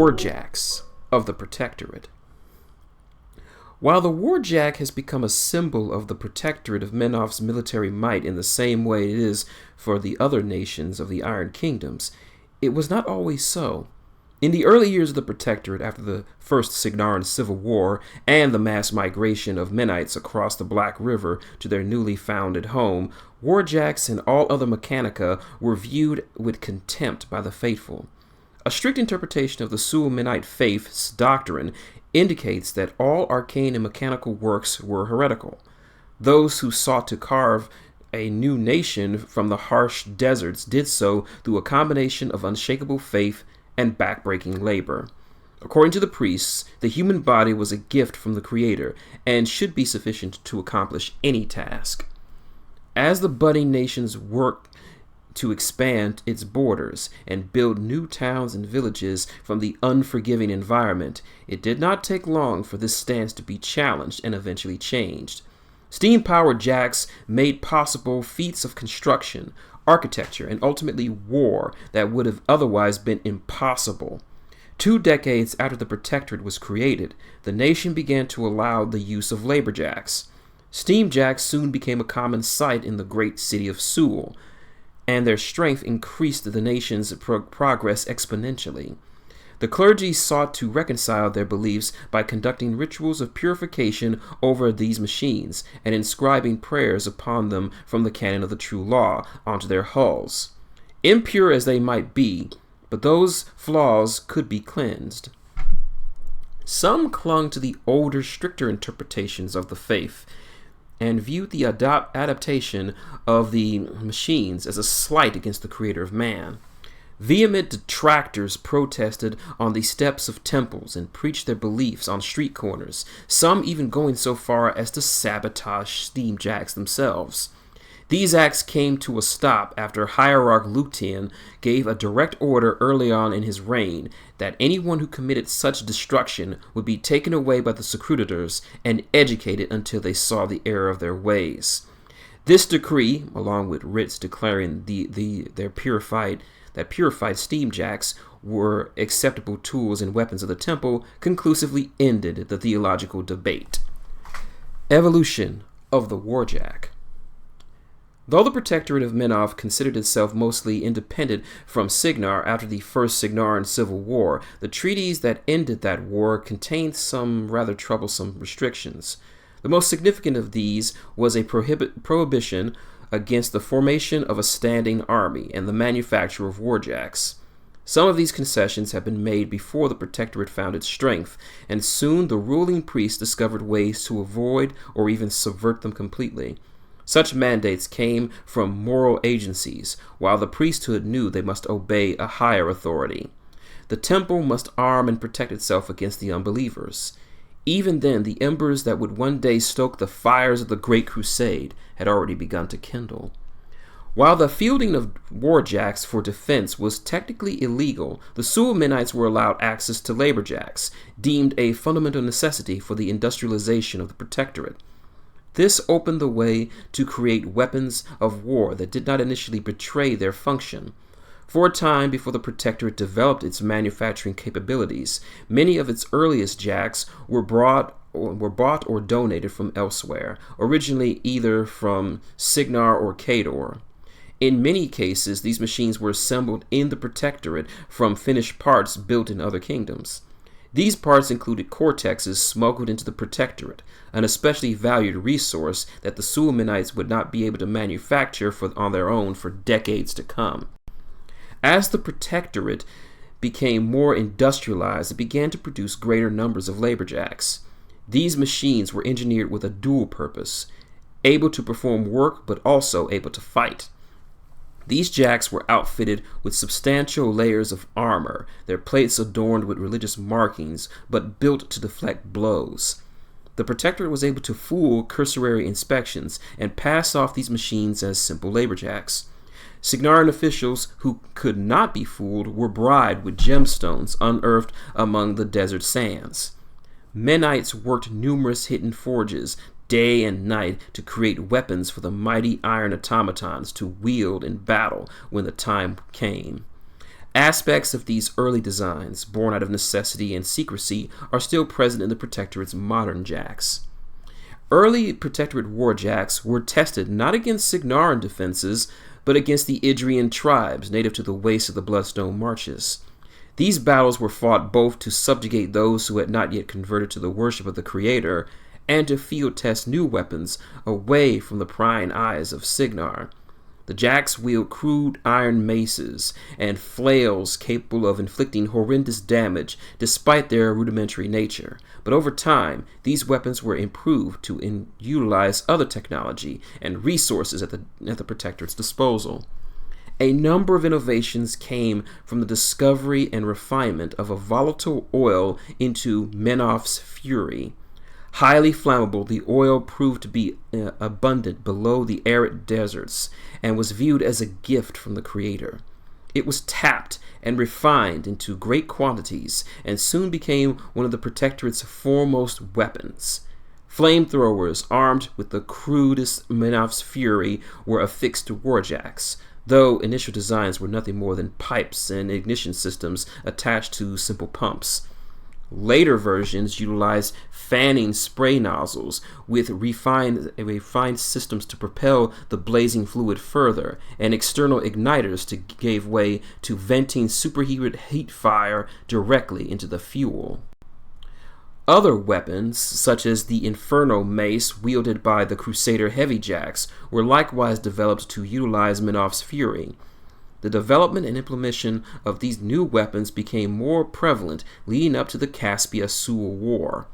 warjacks of the Protectorate. While the warjack has become a symbol of the Protectorate of Menoth's military might in the same way it is for the other nations of the Iron Kingdoms, it was not always so. In the early years of the Protectorate, after the First Signaran Civil War and the mass migration of Menites across the Black River to their newly founded home, warjacks and all other mechanica were viewed with contempt by the faithful. A strict interpretation of the Sual-Menite faith's doctrine indicates that all arcane and mechanical works were heretical. Those who sought to carve a new nation from the harsh deserts did so through a combination of unshakable faith and backbreaking labor. According to the priests, the human body was a gift from the Creator and should be sufficient to accomplish any task. As the budding nations worked to expand its borders and build new towns and villages from the unforgiving environment, it did not take long for this stance to be challenged and eventually changed. Steam-powered jacks made possible feats of construction, architecture, and ultimately war that would have otherwise been impossible. 2 decades after the Protectorate was created, the nation began to allow the use of labor jacks. Steam jacks soon became a common sight in the great city of Sual, and their strength increased the nation's progress exponentially. The clergy sought to reconcile their beliefs by conducting rituals of purification over these machines and inscribing prayers upon them from the canon of the true law onto their hulls. Impure as they might be, but those flaws could be cleansed. Some clung to the older, stricter interpretations of the faith and viewed the adaptation of the machines as a slight against the Creator of man. Vehement detractors protested on the steps of temples and preached their beliefs on street corners, some even going so far as to sabotage steam jacks themselves. These acts came to a stop after Hierarch Luthien gave a direct order early on in his reign that anyone who committed such destruction would be taken away by the scrutators and educated until they saw the error of their ways. This decree, along with writs declaring that purified steam jacks were acceptable tools and weapons of the temple, conclusively ended the theological debate. Evolution of the warjack. Though the Protectorate of Menoth considered itself mostly independent from Signar after the First Signaran Civil War, the treaties that ended that war contained some rather troublesome restrictions. The most significant of these was a prohibition against the formation of a standing army and the manufacture of warjacks. Some of these concessions had been made before the Protectorate found its strength, and soon the ruling priests discovered ways to avoid or even subvert them completely. Such mandates came from moral agencies, while the priesthood knew they must obey a higher authority. The temple must arm and protect itself against the unbelievers. Even then, the embers that would one day stoke the fires of the Great Crusade had already begun to kindle. While the fielding of warjacks for defense was technically illegal, the Sual-Menites were allowed access to labor jacks, deemed a fundamental necessity for the industrialization of the Protectorate. This opened the way to create weapons of war that did not initially betray their function. For a time before the Protectorate developed its manufacturing capabilities, many of its earliest jacks were bought or donated from elsewhere, originally either from Signar or Cador. In many cases, these machines were assembled in the Protectorate from finished parts built in other kingdoms. These parts included cortexes smuggled into the Protectorate, an especially valued resource that the Sual-Menites would not be able to manufacture on their own for decades to come. As the Protectorate became more industrialized, it began to produce greater numbers of labor jacks. These machines were engineered with a dual purpose, able to perform work but also able to fight. These jacks were outfitted with substantial layers of armor, their plates adorned with religious markings, but built to deflect blows. The Protectorate was able to fool cursory inspections and pass off these machines as simple labor jacks. Signaran officials who could not be fooled were bribed with gemstones unearthed among the desert sands. Menites worked numerous hidden forges day and night to create weapons for the mighty iron automatons to wield in battle when the time came. Aspects of these early designs, born out of necessity and secrecy, are still present in the Protectorate's modern jacks. Early Protectorate warjacks were tested not against Signaran defenses, but against the Idrian tribes native to the wastes of the Bloodstone Marches. These battles were fought both to subjugate those who had not yet converted to the worship of the Creator, and to field test new weapons away from the prying eyes of Signar. The jacks wield crude iron maces and flails capable of inflicting horrendous damage despite their rudimentary nature, but over time, these weapons were improved to utilize other technology and resources at the Protectorate's disposal. A number of innovations came from the discovery and refinement of a volatile oil into Menoth's fury. Highly flammable, the oil proved to be abundant below the arid deserts and was viewed as a gift from the Creator. It was tapped and refined into great quantities and soon became one of the Protectorate's foremost weapons. Flamethrowers armed with the crudest Menoth's fury were affixed to warjacks, though initial designs were nothing more than pipes and ignition systems attached to simple pumps. Later versions utilized fanning spray nozzles with refined systems to propel the blazing fluid further, and external igniters to give way to venting superheated heat fire directly into the fuel. Other weapons, such as the Inferno mace wielded by the Crusader heavyjacks, were likewise developed to utilize Menoth's fury. The development and implementation of these new weapons became more prevalent leading up to the Caspia-Sul War.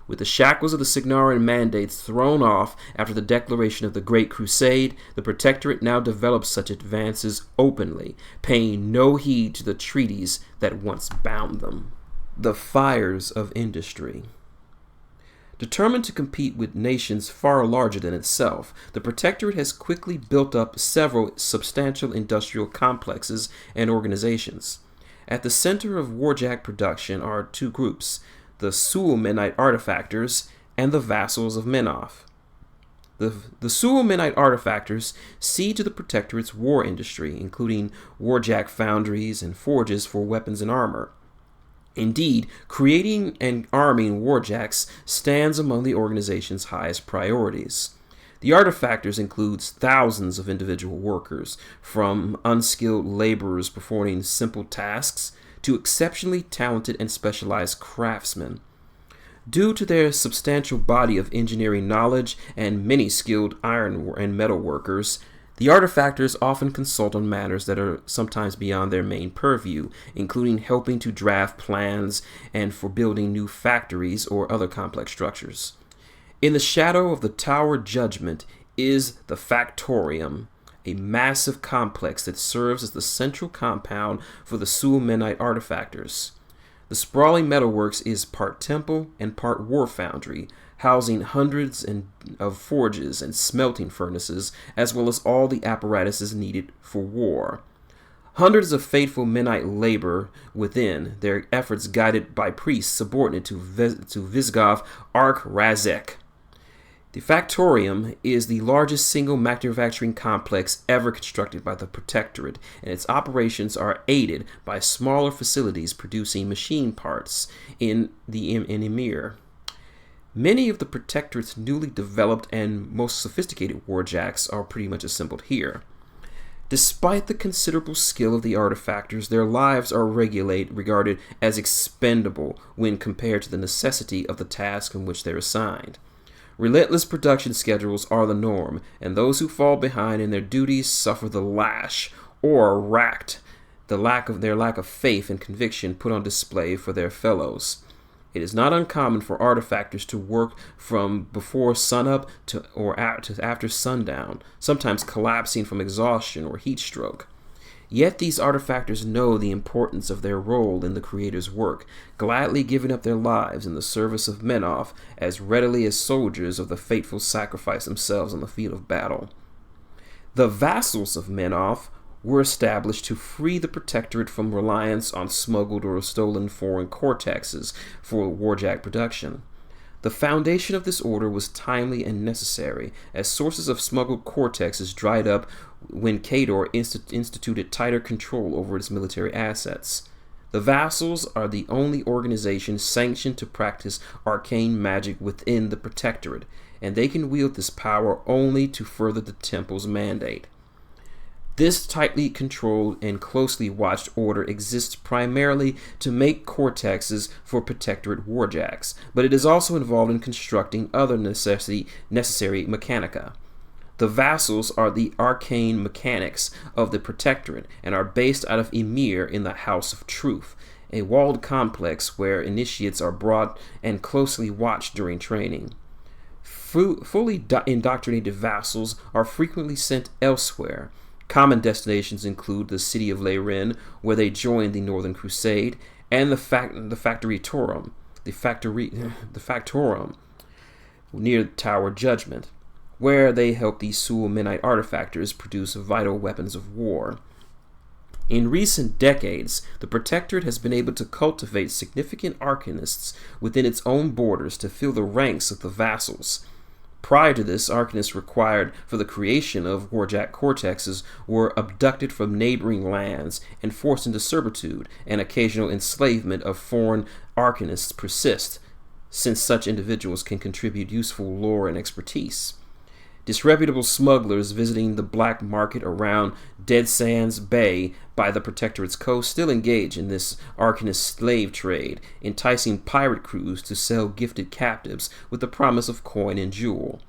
With the shackles of the Signaran mandates thrown off after the declaration of the Great Crusade, the Protectorate now developed such advances openly, paying no heed to the treaties that once bound them. The fires of industry. Determined to compete with nations far larger than itself, the Protectorate has quickly built up several substantial industrial complexes and organizations. At the center of warjack production are two groups, the Sul-Menite artifactors and the vassals of Menoth. The Sul-Menite artifactors see to the Protectorate's war industry, including warjack foundries and forges for weapons and armor. Indeed, creating and arming warjacks stands among the organization's highest priorities. The artifactors includes thousands of individual workers, from unskilled laborers performing simple tasks to exceptionally talented and specialized craftsmen. Due to their substantial body of engineering knowledge and many skilled iron and metal workers, the artifactors often consult on matters that are sometimes beyond their main purview, including helping to draft plans and for building new factories or other complex structures. In the shadow of the Tower Judgment is the Factorium, a massive complex that serves as the central compound for the Sul-Menite artifactors. The sprawling metalworks is part temple and part war foundry, housing hundreds of forges and smelting furnaces, as well as all the apparatuses needed for war. Hundreds of faithful Menite labor within, their efforts guided by priests subordinate to Visgoth Arch-Razek. The Factorium is the largest single manufacturing complex ever constructed by the Protectorate, and its operations are aided by smaller facilities producing machine parts in Emir. Many of the Protectorate's newly developed and most sophisticated warjacks are pretty much assembled here. Despite the considerable skill of the artifactors, their lives are regarded as expendable when compared to the necessity of the task in which they're assigned. Relentless production schedules are the norm, and those who fall behind in their duties suffer the lash or are racked, their lack of faith and conviction put on display for their fellows. It is not uncommon for artifactors to work from before sunup to after sundown, sometimes collapsing from exhaustion or heat stroke. Yet these artifactors know the importance of their role in the Creator's work, gladly giving up their lives in the service of Menoth as readily as soldiers of the faithful sacrifice themselves on the field of battle. The vassals of Menoth were established to free the Protectorate from reliance on smuggled or stolen foreign cortexes for warjack production. The foundation of this order was timely and necessary, as sources of smuggled cortexes dried up when Khador instituted tighter control over its military assets. The vassals are the only organization sanctioned to practice arcane magic within the Protectorate, and they can wield this power only to further the temple's mandate. This tightly controlled and closely watched order exists primarily to make cortexes for Protectorate warjacks, but it is also involved in constructing other necessary mechanica. The vassals are the arcane mechanics of the Protectorate and are based out of Emir in the House of Truth, a walled complex where initiates are brought and closely watched during training. Fully indoctrinated vassals are frequently sent elsewhere. Common destinations include the city of Leirin, where they join the Northern Crusade, and the Factorum near Tower Judgment, where they help the Sul-Menite artifactors produce vital weapons of war. In recent decades, the Protectorate has been able to cultivate significant arcanists within its own borders to fill the ranks of the vassals. Prior to this, arcanists required for the creation of warjack cortexes were abducted from neighboring lands and forced into servitude, and occasional enslavement of foreign arcanists persist, since such individuals can contribute useful lore and expertise. Disreputable smugglers visiting the black market around Dead Sands Bay by the Protectorate's coast still engage in this arcanist slave trade, enticing pirate crews to sell gifted captives with the promise of coin and jewel.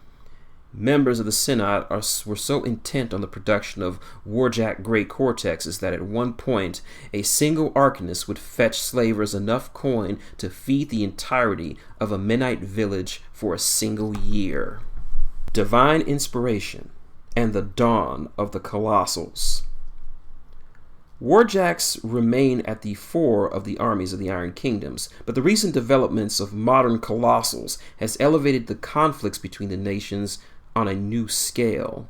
Members of the Synod were so intent on the production of warjack grey cortexes that at one point a single arcanist would fetch slavers enough coin to feed the entirety of a Menite village for a single year. Divine Inspiration and the Dawn of the Colossals. Warjacks remain at the fore of the armies of the Iron Kingdoms, but the recent developments of modern colossals has elevated the conflicts between the nations on a new scale.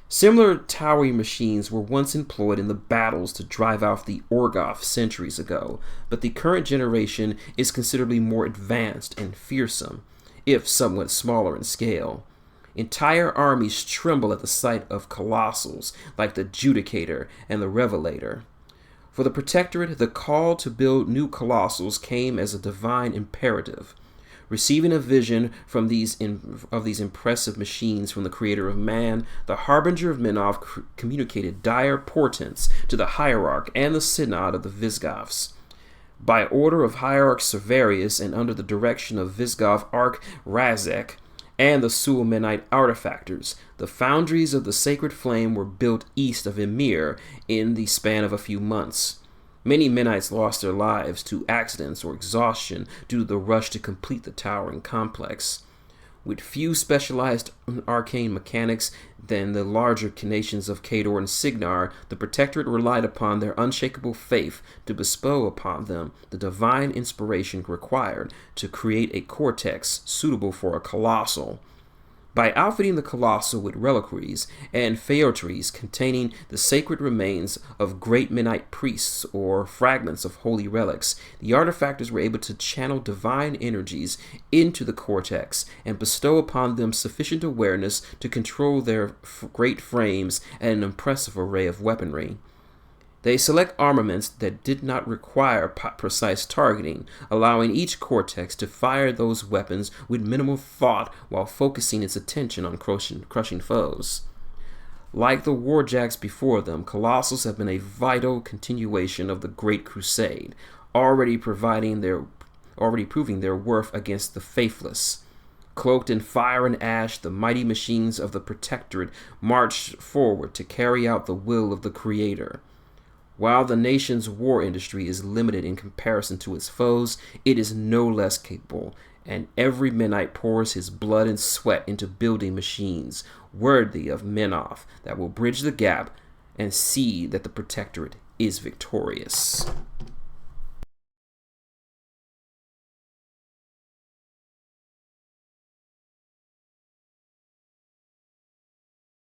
Similar towering machines were once employed in the battles to drive out the Orgoth centuries ago, but the current generation is considerably more advanced and fearsome, if somewhat smaller in scale. Entire armies tremble at the sight of colossals like the Judicator and the Revelator. For the Protectorate, the call to build new colossals came as a divine imperative. Receiving a vision from these impressive machines from the creator of man, the Harbinger of Menoth communicated dire portents to the Hierarch and the Synod of the Visigoths. By order of Hierarch Severius and under the direction of Visigoth Arch Razek, and the Sul-Menite artifactors, the foundries of the Sacred Flame were built east of Emir in the span of a few months. Many Menites lost their lives to accidents or exhaustion due to the rush to complete the towering complex. With few specialized arcane mechanics than the larger nations of Khador and Signar, the Protectorate relied upon their unshakable faith to bestow upon them the divine inspiration required to create a cortex suitable for a colossal. By outfitting the colossal with reliquaries and feoteries containing the sacred remains of great Menite priests or fragments of holy relics, the artifactors were able to channel divine energies into the cortex and bestow upon them sufficient awareness to control their great frames and an impressive array of weaponry. They select armaments that did not require precise targeting, allowing each cortex to fire those weapons with minimal thought while focusing its attention on crushing foes. Like the warjacks before them, colossals have been a vital continuation of the Great Crusade, already proving their worth against the faithless. Cloaked in fire and ash, the mighty machines of the Protectorate marched forward to carry out the will of the Creator. While the nation's war industry is limited in comparison to its foes, it is no less capable, and every Menite pours his blood and sweat into building machines worthy of Menoth that will bridge the gap and see that the Protectorate is victorious.